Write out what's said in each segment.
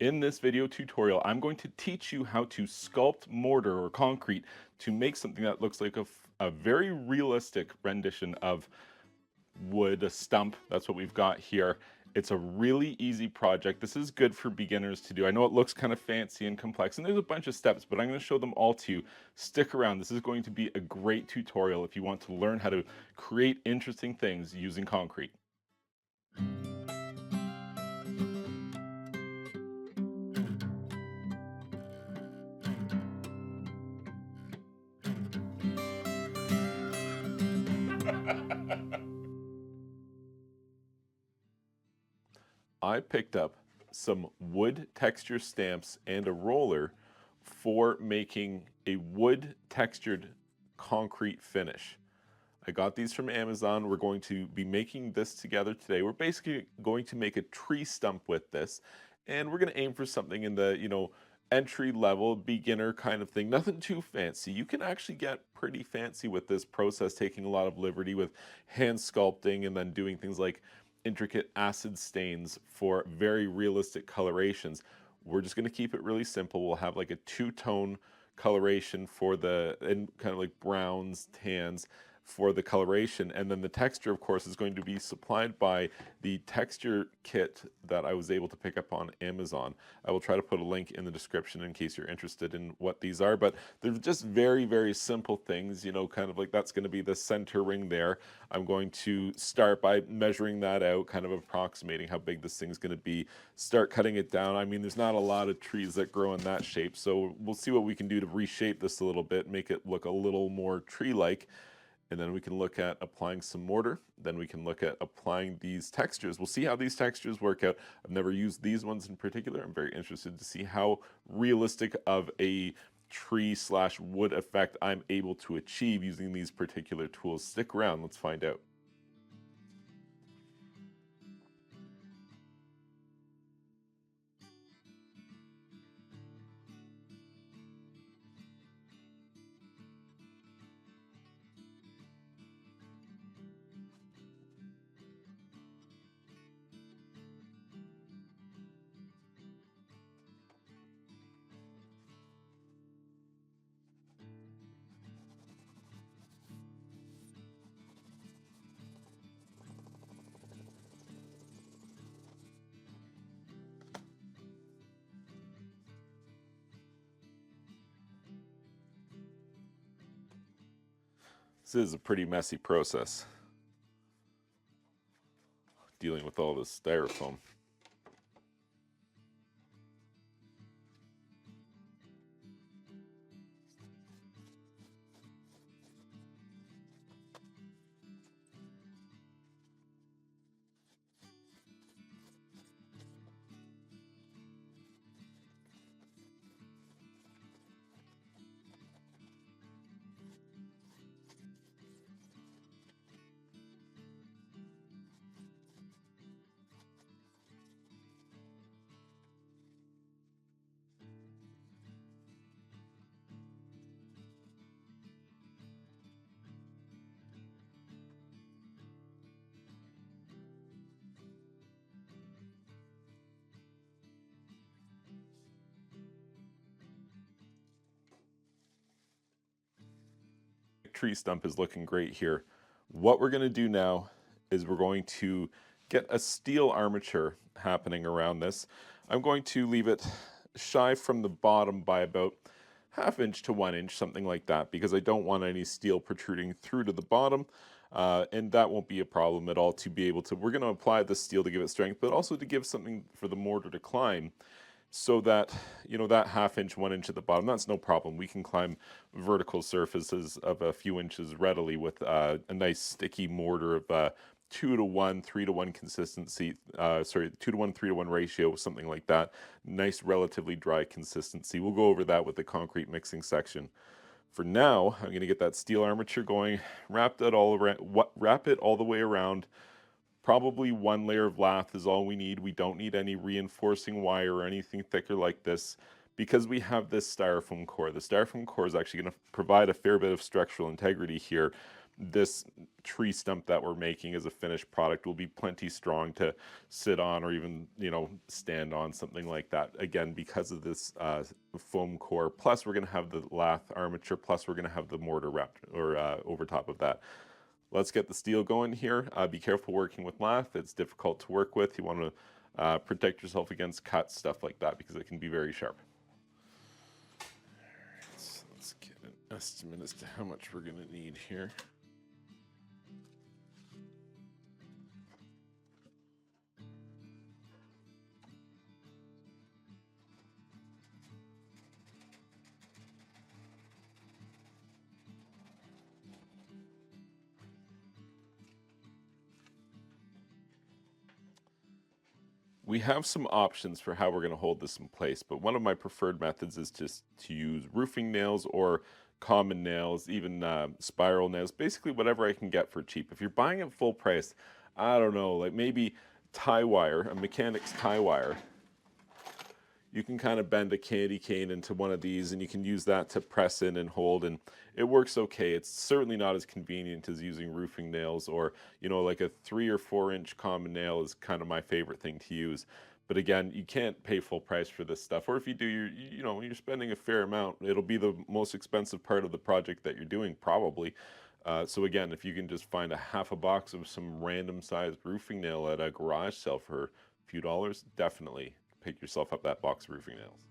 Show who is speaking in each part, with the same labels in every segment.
Speaker 1: In this video tutorial, I'm going to teach you how to sculpt mortar or concrete to make something that looks like a very realistic rendition of wood, a stump. That's what we've got here. It's a really easy project. This is good for beginners to do. I know it looks kind of fancy and complex, and there's a bunch of steps, but I'm going to show them all to you. Stick around. This is going to be a great tutorial if you want to learn how to create interesting things using concrete. I picked up some wood texture stamps and a roller for making a wood textured concrete finish. I got these from Amazon. We're going to be making this together today. We're basically going to make a tree stump with this, and we're going to aim for something in the, entry level, beginner kind of thing. Nothing too fancy. You can actually get pretty fancy with this process, taking a lot of liberty with hand sculpting and then doing things like intricate acid stains for very realistic colorations. We're just going to keep it really simple. We'll have like a two-tone coloration for the, and kind of like browns, tans for the coloration, and then the texture, of course, is going to be supplied by the texture kit that I was able to pick up on Amazon. I will try to put a link in the description in case you're interested in what these are, but they're just very, very simple things, kind of like that's going to be the center ring there. I'm going to start by measuring that out, kind of approximating how big this thing's going to be, start cutting it down. I mean, there's not a lot of trees that grow in that shape, so we'll see what we can do to reshape this a little bit, make it look a little more tree-like. And then we can look at applying some mortar. Then we can look at applying these textures. We'll see how these textures work out. I've never used these ones in particular. I'm very interested to see how realistic of a tree/wood effect I'm able to achieve using these particular tools. Stick around, let's find out. This is a pretty messy process, dealing with all this styrofoam. Tree stump is looking great here. What we're going to do now is we're going to get a steel armature happening around this. I'm going to leave it shy from the bottom by about ½ inch to 1 inch, something like that, because I don't want any steel protruding through to the bottom. And that won't be a problem at all to be able to, we're going to apply the steel to give it strength, but also to give something for the mortar to climb, so that, that ½ inch, 1 inch at the bottom, that's no problem. We can climb vertical surfaces of a few inches readily with a nice sticky mortar of 2-to-1, 3-to-1 consistency, 2-to-1, 3-to-1 ratio, something like that. Nice, relatively dry consistency. We'll go over that with the concrete mixing section. For now, I'm going to get that steel armature going, wrap it all the way around. Probably 1 layer of lath is all we need. We don't need any reinforcing wire or anything thicker like this, because we have this styrofoam core. The styrofoam core is actually going to provide a fair bit of structural integrity here. this tree stump that we're making as a finished product will be plenty strong to sit on or even, you know, stand on, something like that. Again, because of this foam core, plus we're going to have the lath armature, plus we're going to have the mortar wrapped or over top of that. Let's get the steel going here. Be careful working with lath. It's difficult to work with. You want to protect yourself against cuts, stuff like that, because it can be very sharp. So let's get an estimate as to how much we're going to need here. We have some options for how we're going to hold this in place, but one of my preferred methods is just to use roofing nails or common nails, even spiral nails, basically whatever I can get for cheap. If you're buying at full price, I don't know, like maybe tie wire, a mechanic's tie wire. You can kind of bend a candy cane into one of these and you can use that to press in and hold, and it works okay. It's certainly not as convenient as using roofing nails, or, you know, like a 3 or 4 inch common nail is kind of my favorite thing to use. But again, you can't pay full price for this stuff, or if you do, you know, you're spending a fair amount. It'll be the most expensive part of the project that you're doing, probably. So again, if you can just find a half a box of some random sized roofing nail at a garage sale for a few dollars, definitely pick yourself up that box of roofing nails.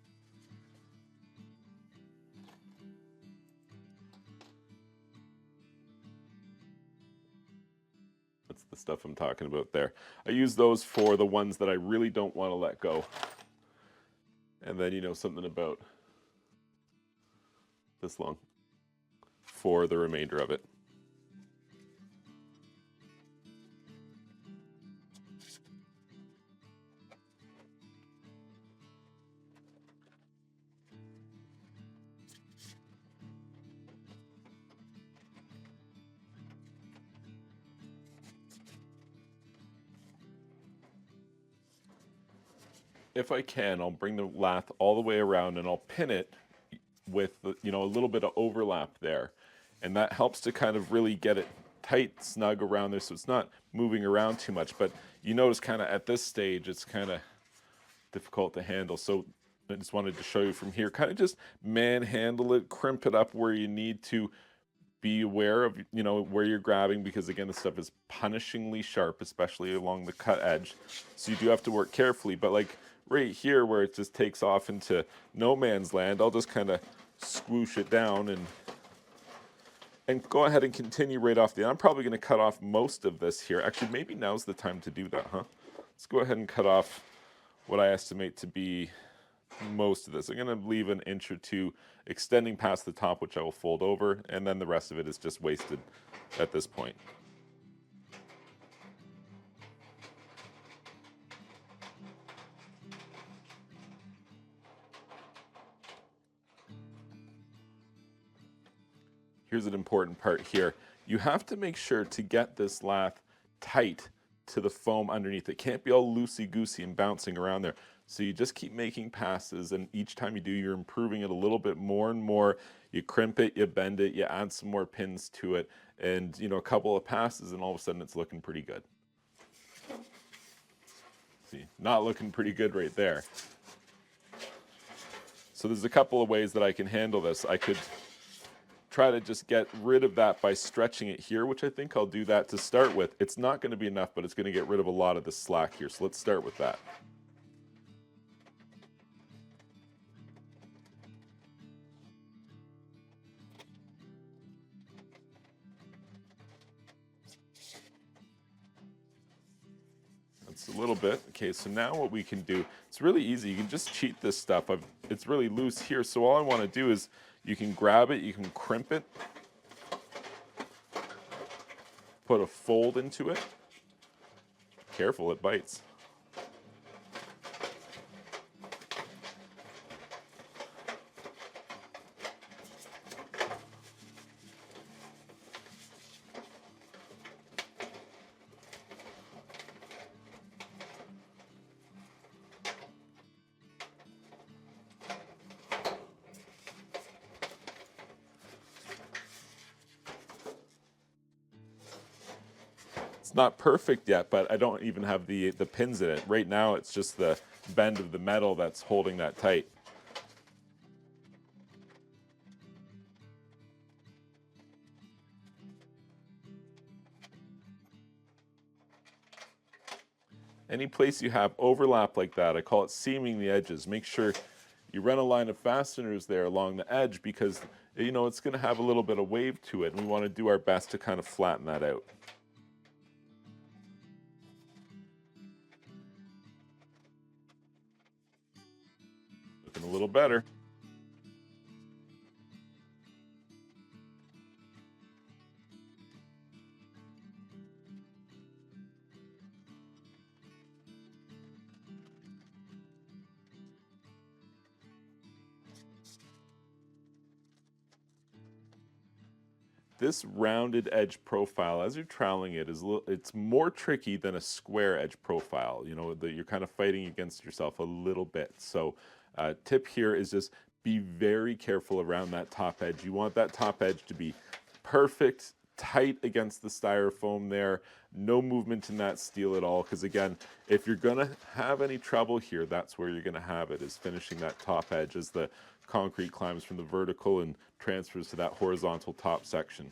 Speaker 1: That's the stuff I'm talking about there. I use those for the ones that I really don't want to let go. And then, you know, something about this long for the remainder of it. If I can, I'll bring the lath all the way around and I'll pin it with, you know, a little bit of overlap there. And that helps to kind of really get it tight, snug around there so it's not moving around too much. But you notice kind of at this stage, it's kind of difficult to handle. So I just wanted to show you from here, kind of just manhandle it, crimp it up where you need to. Be aware of, you know, where you're grabbing, because again, this stuff is punishingly sharp, especially along the cut edge. So you do have to work carefully. But like right here where it just takes off into no man's land, I'll just kind of swoosh it down and go ahead and continue right off the end. I'm probably going to cut off most of this here. Actually, maybe now's the time to do that, huh? Let's go ahead and cut off what I estimate to be most of this. I'm going to leave an inch or two extending past the top, which I will fold over, and then the rest of it is just wasted at this point. Here's an important part here. You have to make sure to get this lath tight to the foam underneath. It can't be all loosey-goosey and bouncing around there. So you just keep making passes, and each time you do, you're improving it a little bit more and more. You crimp it, you bend it, you add some more pins to it, and, you know, a couple of passes, and all of a sudden it's looking pretty good. See, not looking pretty good right there. So there's a couple of ways that I can handle this. I could try to just get rid of that by stretching it here, which I think I'll do that to start with. It's not going to be enough, but it's going to get rid of a lot of the slack here. So let's start with that. A little bit. Okay, so now what we can do, it's really easy. You can just cheat this stuff. It's really loose here, so all I want to do is you can grab it, you can crimp it, put a fold into it. Careful, it bites. not perfect yet, but I don't even have the pins in it. Right now it's just the bend of the metal that's holding that tight. Any place you have overlap like that, I call it seaming the edges. Make sure you run a line of fasteners there along the edge because, you know, it's going to have a little bit of wave to it, and we want to do our best to kind of flatten that out. Looking a little better. This rounded edge profile, as you're troweling it, it's more tricky than a square edge profile. You know, that you're kind of fighting against yourself a little bit. So tip here is just be very careful around that top edge. You want that top edge to be perfect, tight against the styrofoam there, no movement in that steel at all, because again, if you're gonna have any trouble here, that's where you're gonna have it, is finishing that top edge as the concrete climbs from the vertical and transfers to that horizontal top section.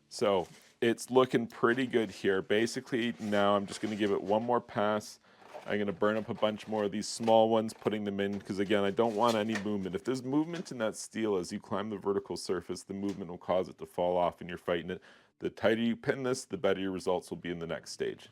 Speaker 1: So it's looking pretty good here. Basically, now I'm just going to give it one more pass. I'm going to burn up a bunch more of these small ones, putting them in, because again, I don't want any movement. If there's movement in that steel as you climb the vertical surface, the movement will cause it to fall off and you're fighting it. The tighter you pin this, the better your results will be in the next stage.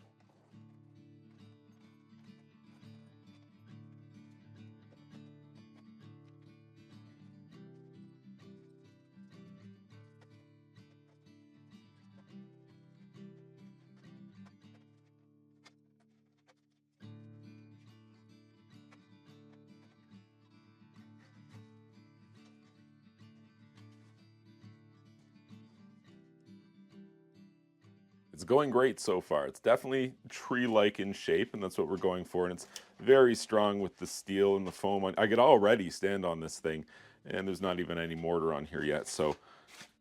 Speaker 1: It's going great so far. It's definitely tree-like in shape, and that's what we're going for. And it's very strong with the steel and the foam. I could already stand on this thing, and there's not even any mortar on here yet. So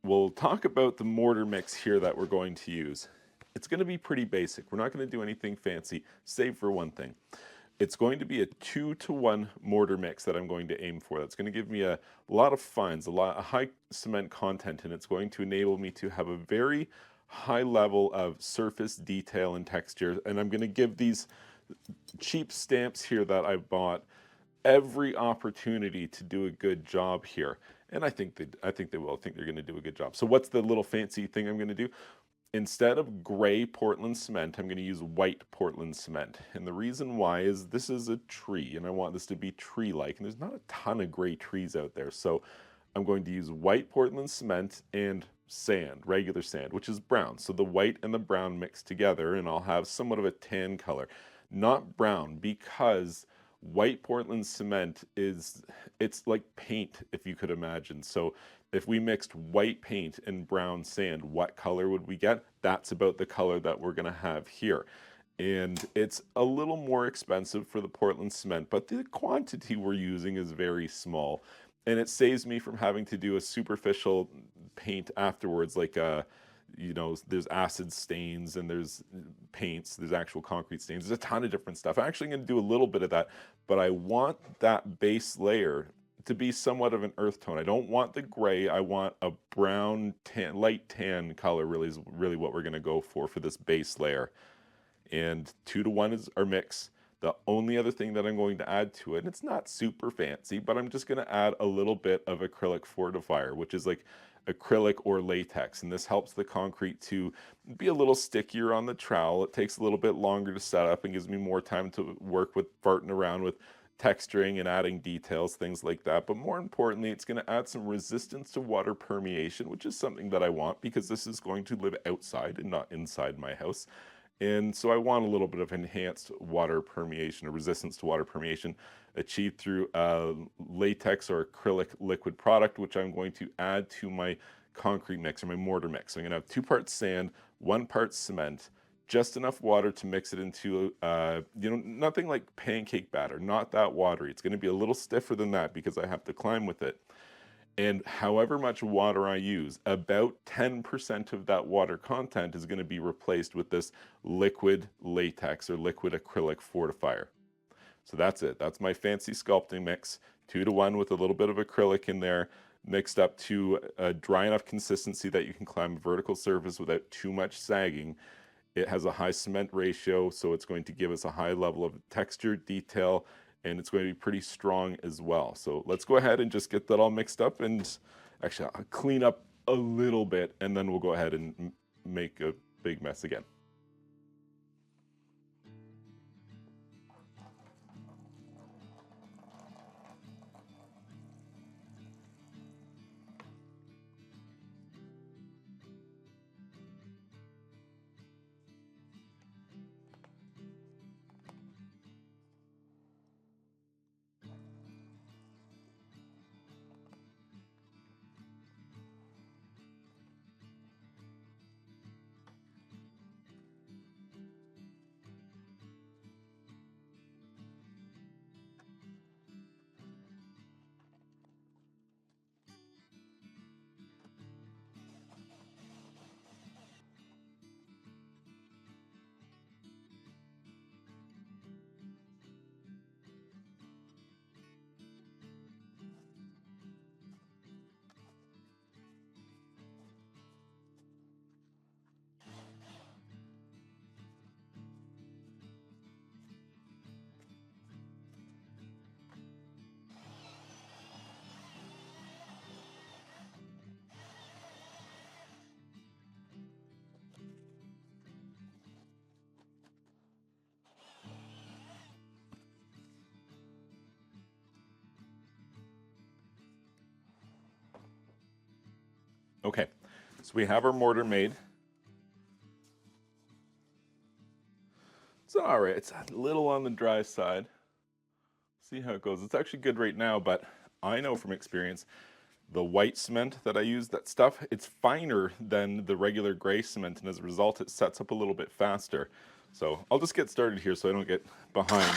Speaker 1: we'll talk about the mortar mix here that we're going to use. It's going to be pretty basic. We're not going to do anything fancy, save for one thing. It's going to be a 2-to-1 mortar mix that I'm going to aim for. That's going to give me a lot of fines, a high cement content, and it's going to enable me to have a very high level of surface detail and texture. And I'm going to give these cheap stamps here that I bought every opportunity to do a good job here. And I think they will. I think they're going to do a good job. So what's the little fancy thing I'm going to do? Instead of gray Portland cement, I'm going to use white Portland cement. And the reason why is this is a tree, and I want this to be tree-like. And there's not a ton of gray trees out there. So I'm going to use white Portland cement and sand, regular sand, which is brown. So the white and the brown mix together, and I'll have somewhat of a tan color. Not brown, because white Portland cement it's like paint, if you could imagine. So if we mixed white paint and brown sand, what color would we get? That's about the color that we're going to have here. And it's a little more expensive for the Portland cement, but the quantity we're using is very small. And it saves me from having to do a superficial paint afterwards, like you know, there's acid stains and there's paints, there's actual concrete stains, there's a ton of different stuff. I'm actually going to do a little bit of that, but I want that base layer to be somewhat of an earth tone. I don't want the gray, I want a brown, tan, light tan color really is really what we're going to go for this base layer. And 2-to-1 is our mix. The only other thing that I'm going to add to it, and it's not super fancy, but I'm just going to add a little bit of acrylic fortifier, which is like acrylic or latex. And this helps the concrete to be a little stickier on the trowel. It takes a little bit longer to set up and gives me more time to work with farting around with texturing and adding details, things like that. But more importantly, it's going to add some resistance to water permeation, which is something that I want because this is going to live outside and not inside my house. And so I want a little bit of enhanced water permeation or resistance to water permeation achieved through latex or acrylic liquid product, which I'm going to add to my concrete mix or my mortar mix. So I'm going to have 2 parts sand, 1 part cement, just enough water to mix it into, you know, nothing like pancake batter, not that watery. It's going to be a little stiffer than that because I have to climb with it. And however much water I use, about 10% of that water content is going to be replaced with this liquid latex or liquid acrylic fortifier. So that's it. That's my fancy sculpting mix, 2-to-1 with a little bit of acrylic in there, mixed up to a dry enough consistency that you can climb a vertical surface without too much sagging. It has a high cement ratio, so it's going to give us a high level of texture, detail, and it's going to be pretty strong as well. So let's go ahead and just get that all mixed up, and actually I'll clean up a little bit, and then we'll go ahead and make a big mess again. Okay, so we have our mortar made. It's all right. It's a little on the dry side. See how it goes. It's actually good right now, but I know from experience, the white cement that I use, that stuff, it's finer than the regular gray cement, and as a result, it sets up a little bit faster. So I'll just get started here so I don't get behind.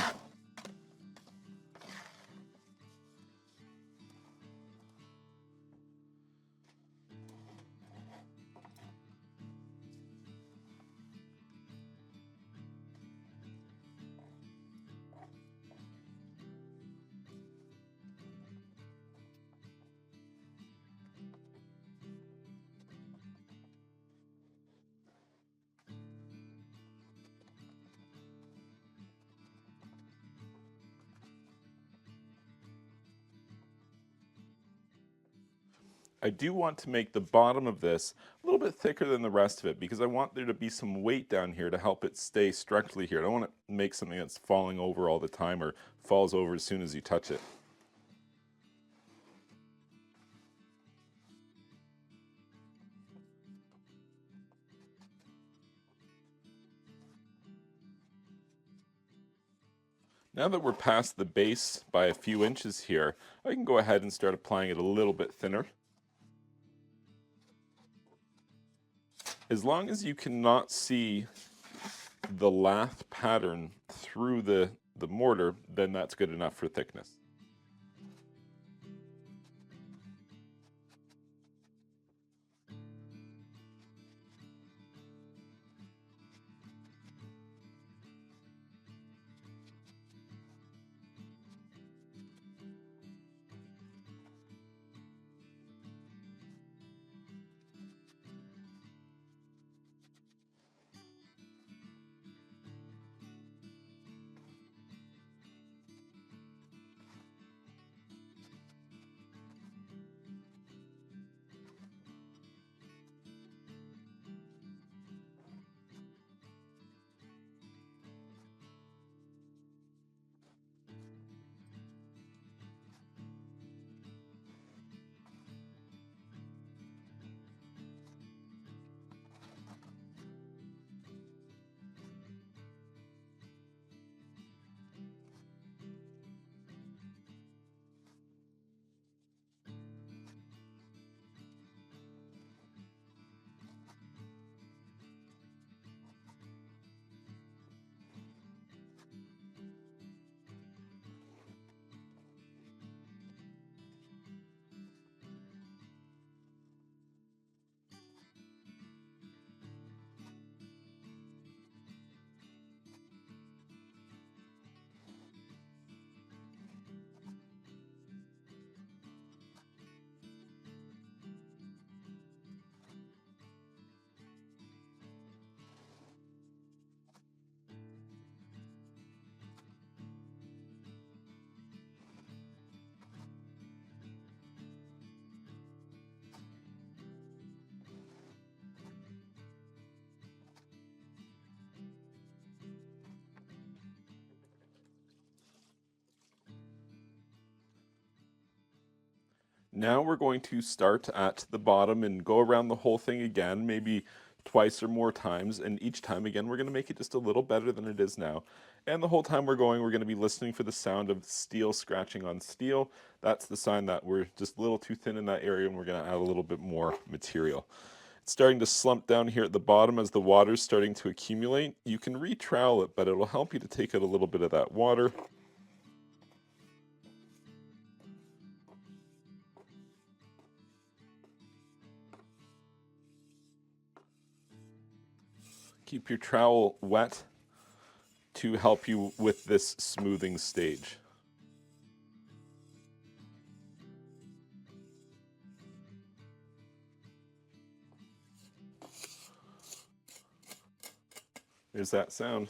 Speaker 1: I do want to make the bottom of this a little bit thicker than the rest of it because I want there to be some weight down here to help it stay structurally here. I don't want to make something that's falling over all the time or falls over as soon as you touch it. Now that we're past the base by a few inches here, I can go ahead and start applying it a little bit thinner. As long as you cannot see the lath pattern through the mortar, then that's good enough for thickness. Now we're going to start at the bottom and go around the whole thing again, maybe twice or more times, and each time again we're going to make it just a little better than it is now. And the whole time we're going, we're going to be listening for the sound of steel scratching on steel. That's the sign that we're just a little too thin in that area and we're going to add a little bit more material. It's starting to slump down here at the bottom as the water's starting to accumulate. You can re-trowel it, but it'll help you to take out a little bit of that water. Keep your trowel wet to help you with this smoothing stage. There's that sound.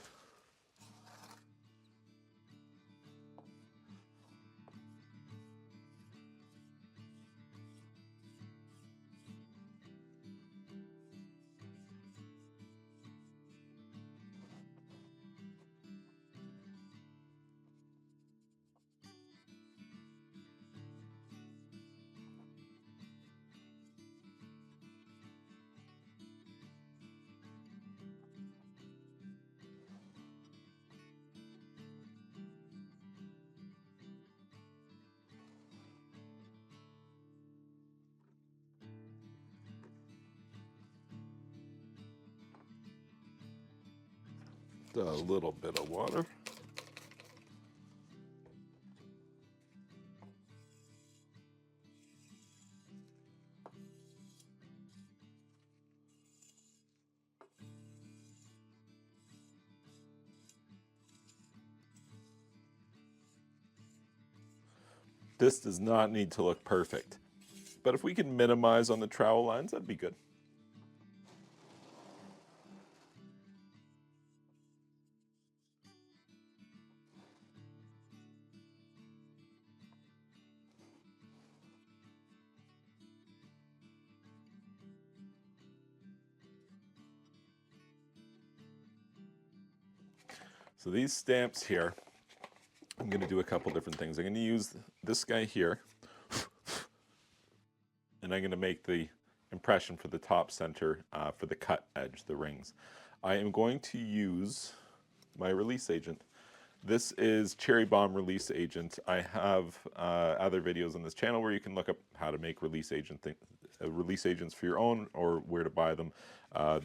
Speaker 1: A little bit of water. This does not need to look perfect, but if we can minimize on the trowel lines, that'd be good. So these stamps here, I'm going to do a couple different things. I'm going to use this guy here, and I'm going to make the impression for the top center for the cut edge, the rings. I am going to use my release agent. This is Cherry Bomb Release Agent. I have other videos on this channel where you can look up how to make release agents for your own or where to buy them.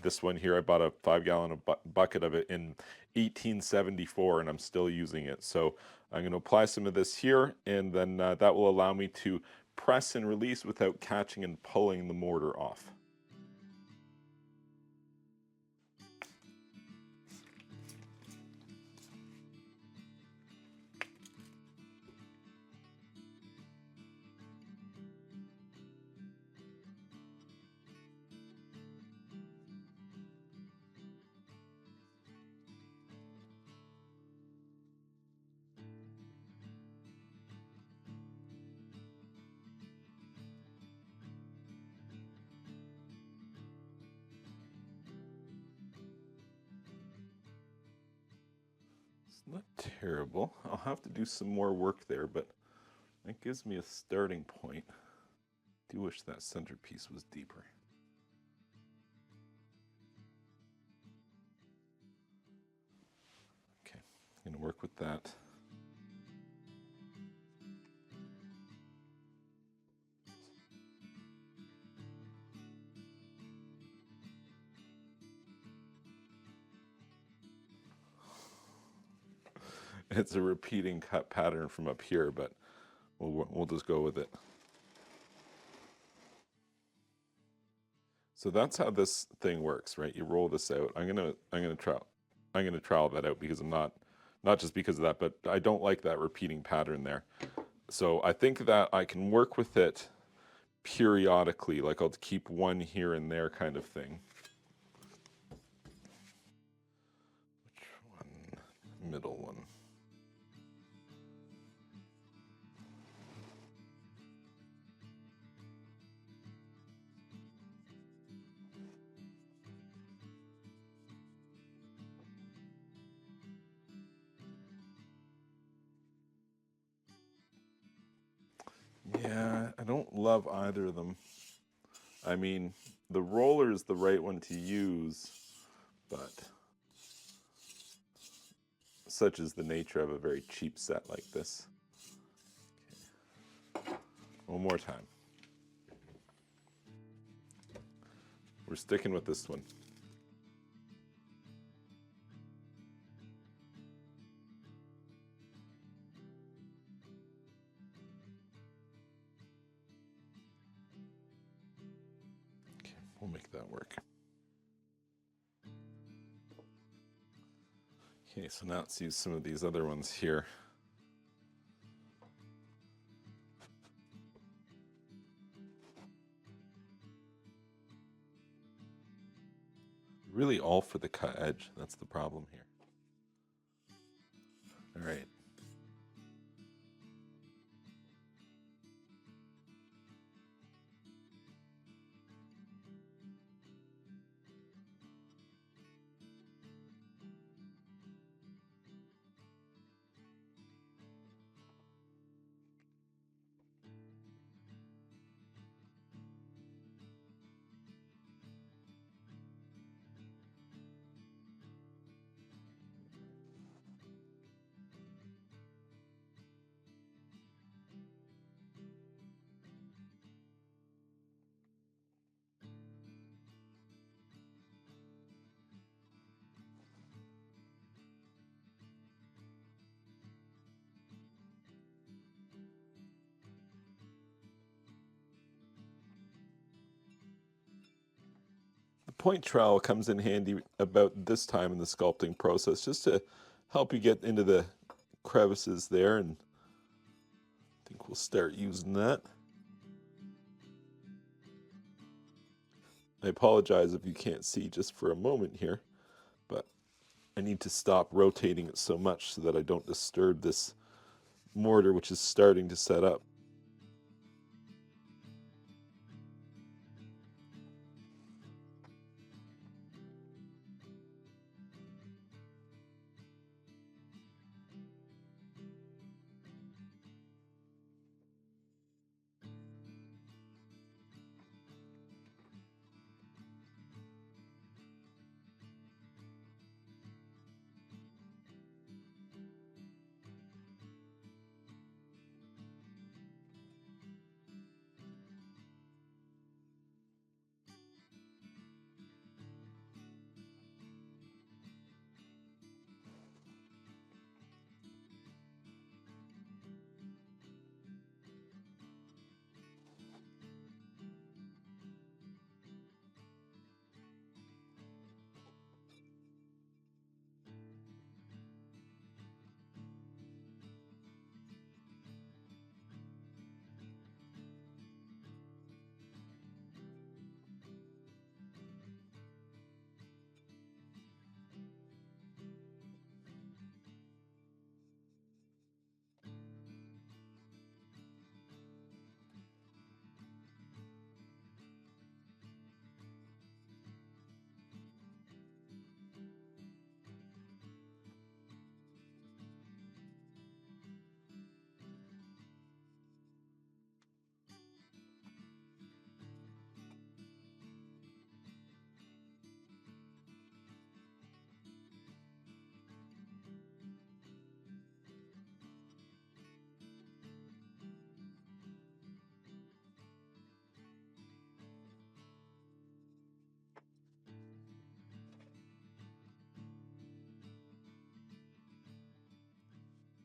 Speaker 1: This one here, I bought a 5-gallon bucket of it in 1874 and I'm still using it. So I'm going to apply some of this here, and then that will allow me to press and release without catching and pulling the mortar off. Not terrible. I'll have to do some more work there, but that gives me a starting point. I do wish that centerpiece was deeper. Okay, I'm going to work with that. It's a repeating cut pattern from up here, but we'll just go with it. So that's how this thing works, right? You roll this out. I'm gonna trowel that out because I'm not just because of that, but I don't like that repeating pattern there. So I think that I can work with it periodically, like I'll keep one here and there kind of thing. Which one? Middle one. Yeah, I don't love either of them. I mean, the roller is the right one to use, but such is the nature of a very cheap set like this. Okay. One more time. We're sticking with this one. Okay, we'll make that work. Okay, so now let's use some of these other ones here. Really all for the cut edge, that's the problem here. All right. The point trowel comes in handy about this time in the sculpting process, just to help you get into the crevices there, and I think we'll start using that. I apologize if you can't see just for a moment here, but I need to stop rotating it so much so that I don't disturb this mortar, which is starting to set up.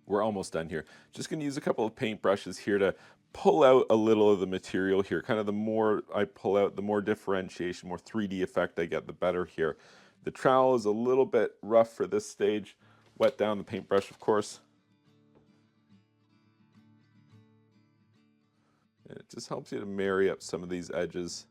Speaker 1: We're almost done here. Just going to use a couple of paint brushes here to pull out a little of the material here. Kind of the more I pull out, the more differentiation, more 3D effect I get, the better here. The trowel is a little bit rough for this stage. Wet down the paintbrush, of course. And it just helps you to marry up some of these edges.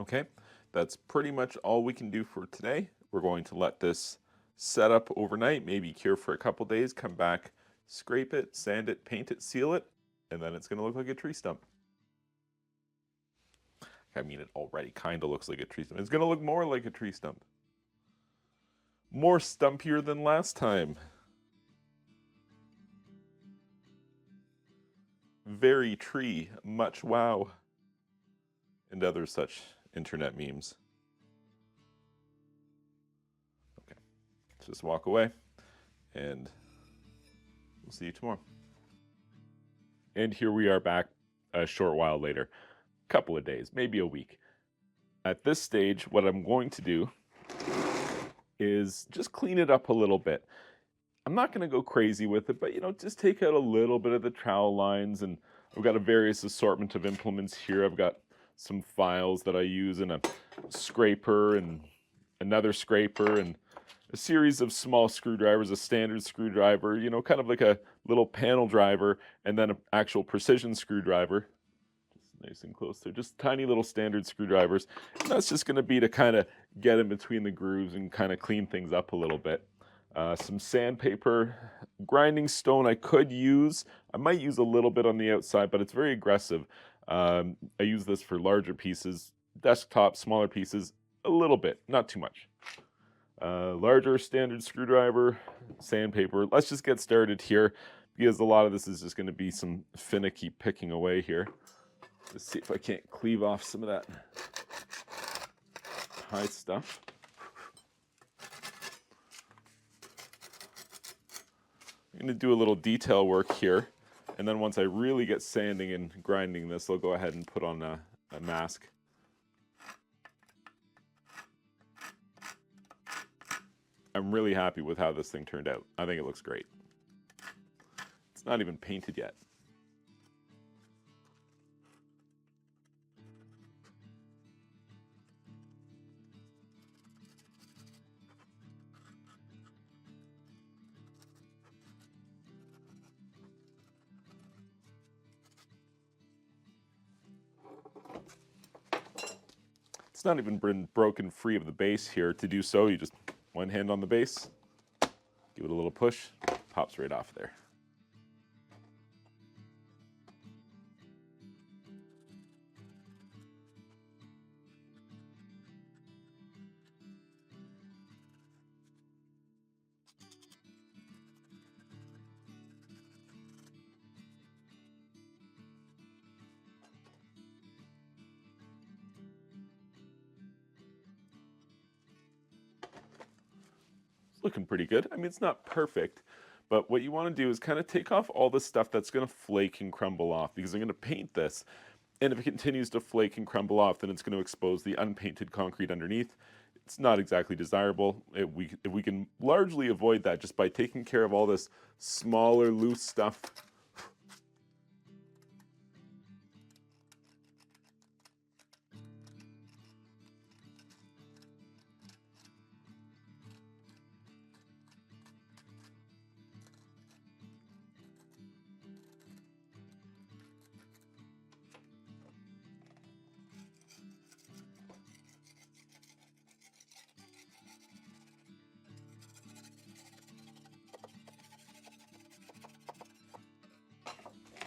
Speaker 1: Okay, that's pretty much all we can do for today. We're going to let this set up overnight, maybe cure for a couple days, come back, scrape it, sand it, paint it, seal it, and then it's going to look like a tree stump. I mean, it already kind of looks like a tree stump. It's going to look more like a tree stump. More stumpier than last time. Very tree, much wow. And other such internet memes. Okay, let's just walk away, and we'll see you tomorrow. And here we are back a short while later. Couple of days, maybe a week. At this stage, what I'm going to do is just clean it up a little bit. I'm not going to go crazy with it, but just take out a little bit of the trowel lines, and I've got a various assortment of implements here. I've got some files that I use, and a scraper and another scraper, and a series of small screwdrivers, a standard screwdriver, kind of like a little panel driver, and then an actual precision screwdriver. Nice and close there, just tiny little standard screwdrivers. And that's just going to be to kind of get in between the grooves and kind of clean things up a little bit. Some sandpaper, grinding stone I could use. I might use a little bit on the outside, but it's very aggressive. I use this for larger pieces, desktop, smaller pieces, a little bit, not too much. Larger standard screwdriver, sandpaper. Let's just get started here, because a lot of this is just going to be some finicky picking away here. Let's see if I can't cleave off some of that high stuff. I'm going to do a little detail work here, and then once I really get sanding and grinding this, I'll go ahead and put on a mask. I'm really happy with how this thing turned out. I think it looks great. It's not even painted yet. It's not even been broken free of the base here. To do so, you just one hand on the base, give it a little push, pops right off there. Looking pretty good. I mean, it's not perfect, but what you want to do is kind of take off all the stuff that's going to flake and crumble off, because I'm going to paint this, and if it continues to flake and crumble off, then it's going to expose the unpainted concrete underneath. It's not exactly desirable. If we can largely avoid that just by taking care of all this smaller, loose stuff.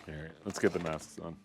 Speaker 1: All right, let's get the masks on.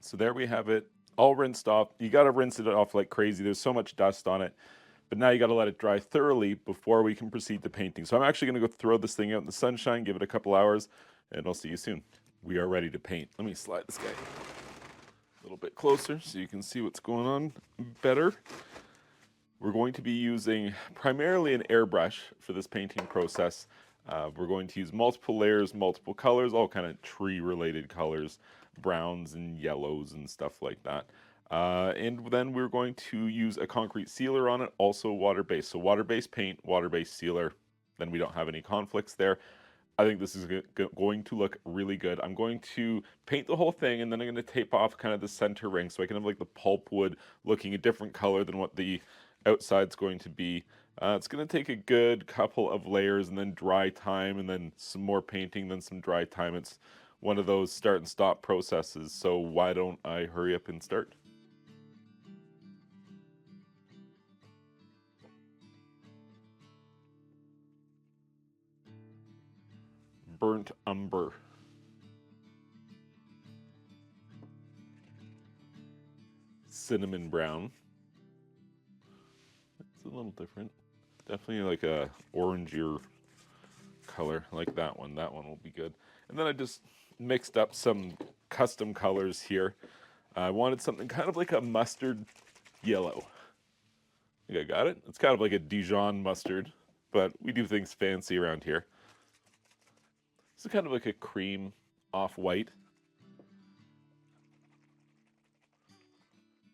Speaker 1: So there we have it, all rinsed off. You got to rinse it off like crazy. There's so much dust on it. But now you got to let it dry thoroughly before we can proceed to painting. So I'm actually going to go throw this thing out in the sunshine, give it a couple hours, and I'll see you soon. We are ready to paint. Let me slide this guy a little bit closer so you can see what's going on better. We're going to be using primarily an airbrush for this painting process. We're going to use multiple layers, multiple colors, all kind of tree-related colors, browns and yellows and stuff like that. And then we're going to use a concrete sealer on it, also water-based. So water-based paint, water-based sealer, then we don't have any conflicts there. I think this is going to look really good. I'm going to paint the whole thing, and then I'm going to tape off kind of the center ring so I can have like the pulpwood looking a different color than what the outside's going to be. It's going to take a good couple of layers and then dry time and then some more painting, then some dry time. It's one of those start and stop processes, so why don't I hurry up and start? Burnt umber. Cinnamon brown. It's a little different. Definitely like a orangier color, like that one. That one will be good. And then I just mixed up some custom colors here. I wanted something kind of like a mustard yellow. I think I got it. It's kind of like a Dijon mustard, but we do things fancy around here. It's kind of like a cream off-white.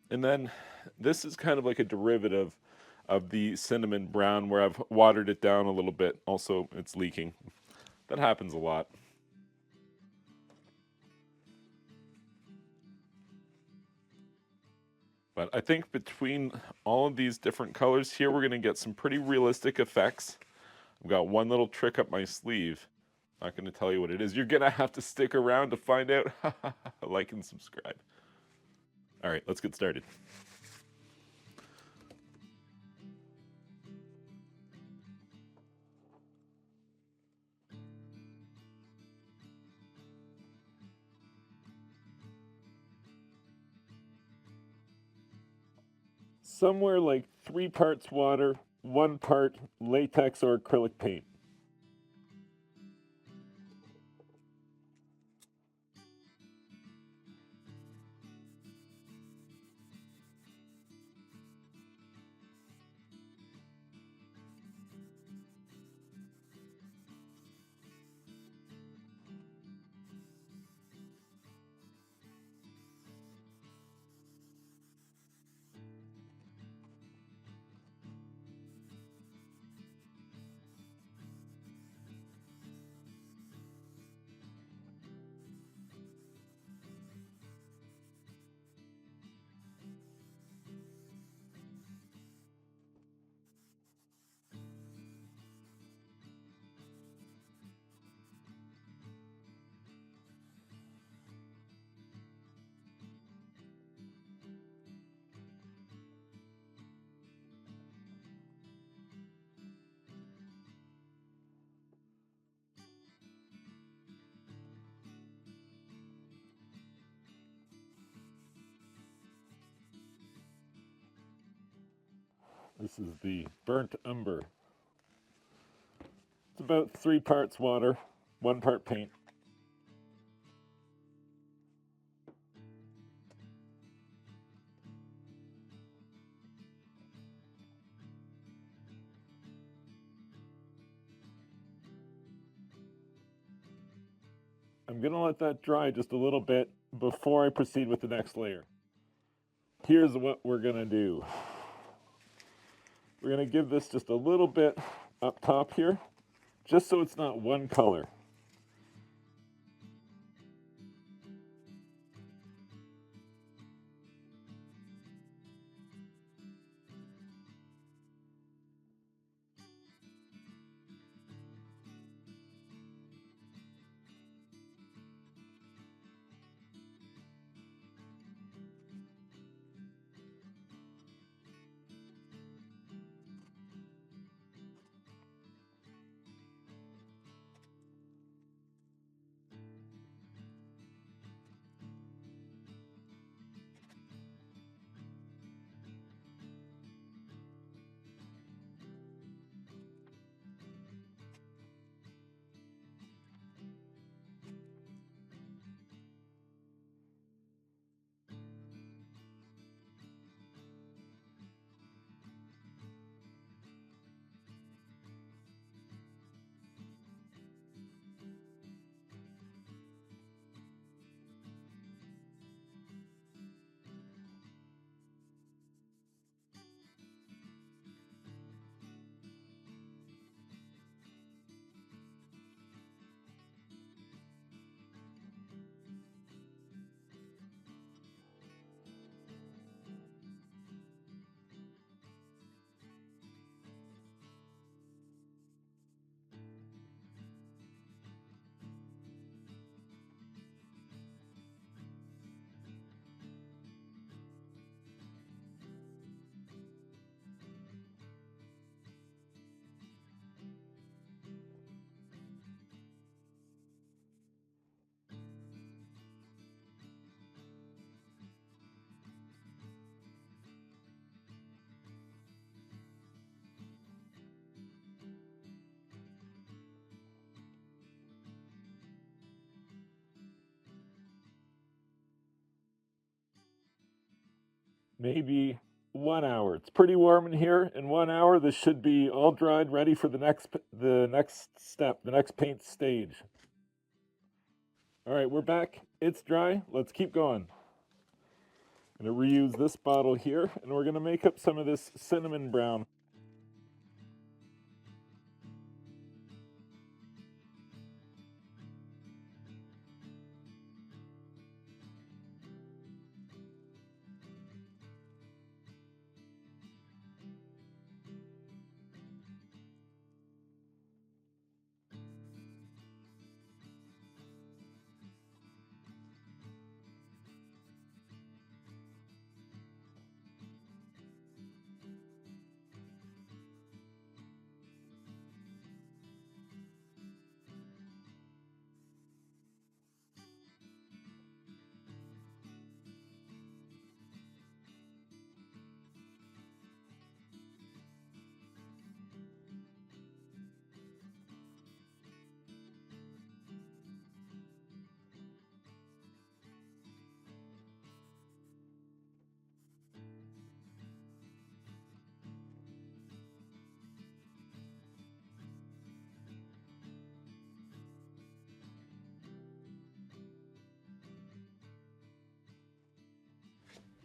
Speaker 1: And then this is kind of like a derivative of the cinnamon brown where I've watered it down a little bit. Also, it's leaking. That happens a lot. But I think between all of these different colors here, we're going to get some pretty realistic effects. I've got one little trick up my sleeve. Not going to tell you what it is. You're going to have to stick around to find out. Like and subscribe. All right, let's get started. Somewhere like 3 parts water, 1 part latex or acrylic paint. This is the burnt umber. It's about 3 parts water, 1 part paint. I'm going to let that dry just a little bit before I proceed with the next layer. Here's what we're going to do. We're going to give this just a little bit up top here, just so it's not one color.
Speaker 2: maybe 1 hour. It's pretty warm in here. In 1 hour, this should be all dried, ready for the next step, the next paint stage. All right, we're back. It's dry. Let's keep going. I'm going to reuse this bottle here, and we're going to make up some of this cinnamon brown.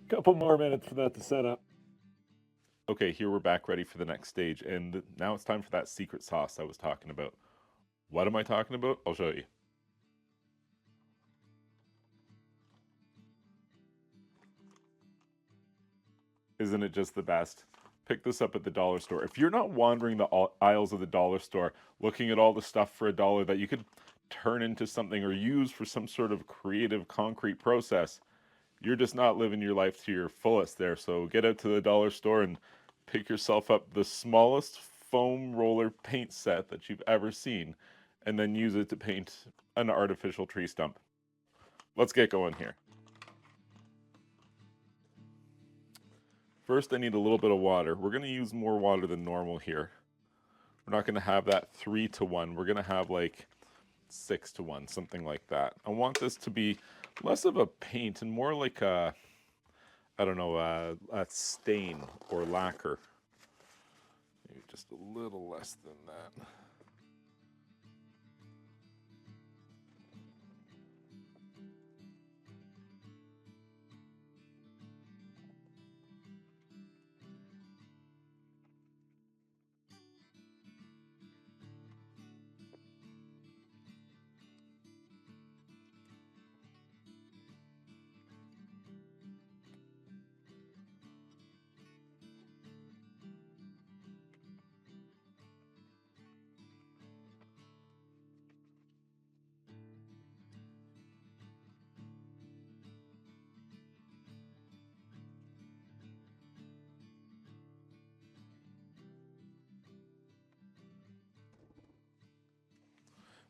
Speaker 2: Couple more minutes for that to set up.
Speaker 1: Okay, here we're back ready for the next stage, and now it's time for that secret sauce I was talking about. What am I talking about? I'll show you. Isn't it just the best? Pick this up at the dollar store. If you're not wandering the aisles of the dollar store looking at all the stuff for $1 that you could turn into something or use for some sort of creative concrete process, you're just not living your life to your fullest there. So get out to the dollar store and pick yourself up the smallest foam roller paint set that you've ever seen, and then use it to paint an artificial tree stump. Let's get going here. First, I need a little bit of water. We're going to use more water than normal here. We're not going to have that 3-to-1. We're going to have like 6-to-1, something like that. I want this to be less of a paint and more like a, I don't know, a stain or lacquer. Maybe just a little less than that.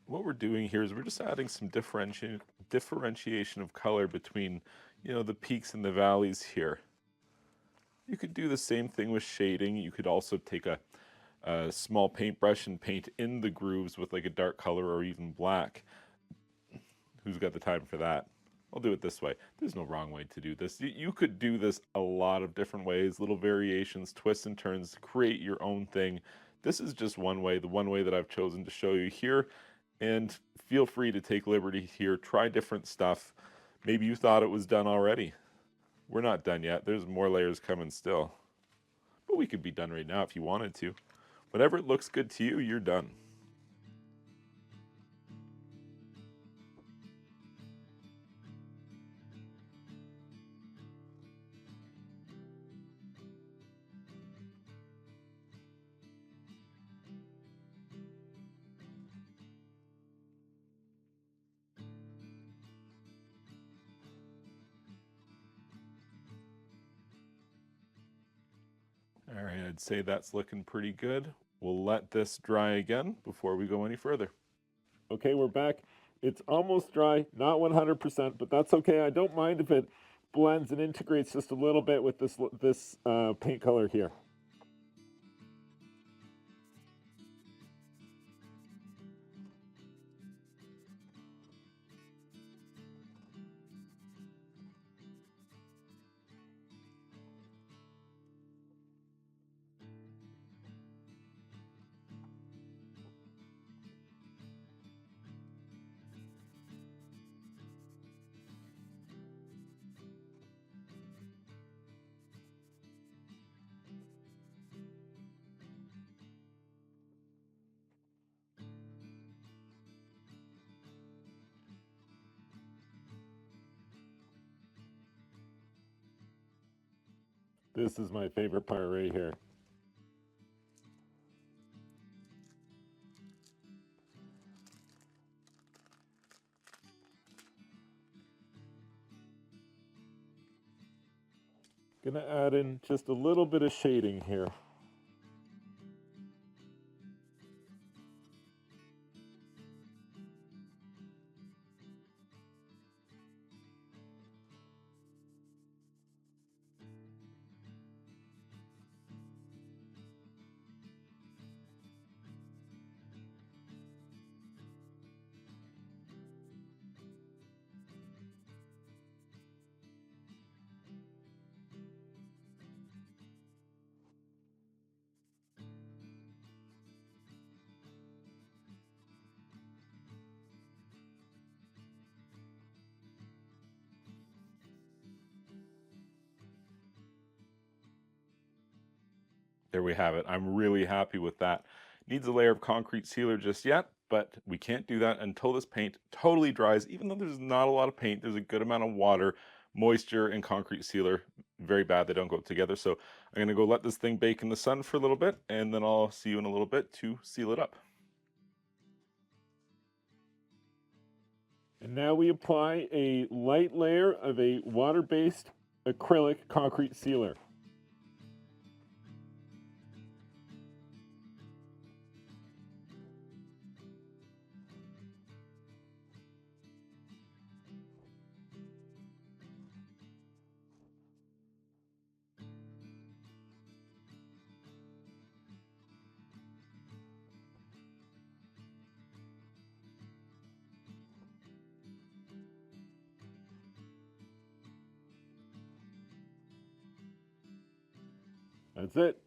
Speaker 1: What we're doing here is we're just adding some differentiation of color between, the peaks and the valleys here. You could do the same thing with shading. You could also take a small paintbrush and paint in the grooves with like a dark color or even black. Who's got the time for that? I'll do it this way. There's no wrong way to do this. You could do this a lot of different ways, little variations, twists and turns, create your own thing. This is just one way, the one way that I've chosen to show you here. And feel free to take liberty here, try different stuff. Maybe you thought it was done already. We're not done yet. There's more layers coming still. But we could be done right now if you wanted to. Whatever looks good to you, you're done. All right, I'd say that's looking pretty good. We'll let this dry again before we go any further.
Speaker 2: Okay, we're back. It's almost dry, not 100%, but that's okay. I don't mind if it blends and integrates just a little bit with this paint color here. This is my favorite part right here. Gonna add in just a little bit of shading here.
Speaker 1: There we have it. I'm really happy with that. Needs a layer of concrete sealer just yet, but we can't do that until this paint totally dries. Even though there's not a lot of paint, there's a good amount of water, moisture, and concrete sealer. Very bad, they don't go together. So I'm gonna go let this thing bake in the sun for a little bit, and then I'll see you in a little bit to seal it up.
Speaker 2: And now we apply a light layer of a water-based acrylic concrete sealer. That's it.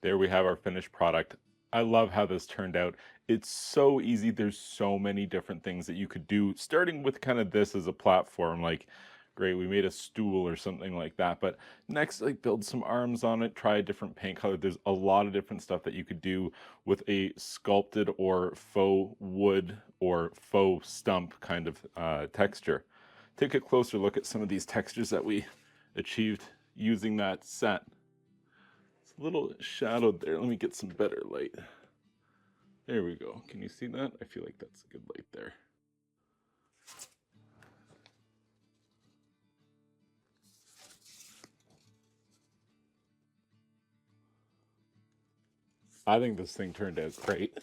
Speaker 1: There we have our finished product. I love how this turned out. It's so easy. There's so many different things that you could do, starting with kind of this as a platform, like, great, we made a stool or something like that. But next, like, build some arms on it, try a different paint color. There's a lot of different stuff that you could do with a sculpted or faux wood or faux stump kind of texture. Take a closer look at some of these textures that we achieved using that set. A little shadowed there. Let me get some better light. There we go. Can you see that? I feel like that's a good light there. I think this thing turned out great.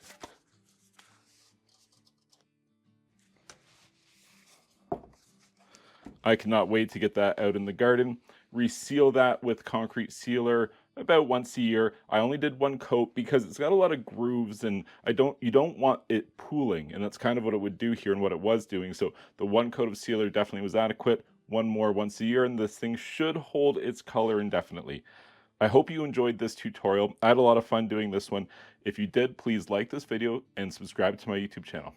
Speaker 1: I cannot wait to get that out in the garden. Reseal that with concrete sealer about once a year. I only did one coat because it's got a lot of grooves and you don't want it pooling, and that's kind of what it would do here and what it was doing. So the one coat of sealer definitely was adequate. One more once a year and this thing should hold its color indefinitely. I hope you enjoyed this tutorial. I had a lot of fun doing this one. If you did, please like this video and subscribe to my YouTube channel.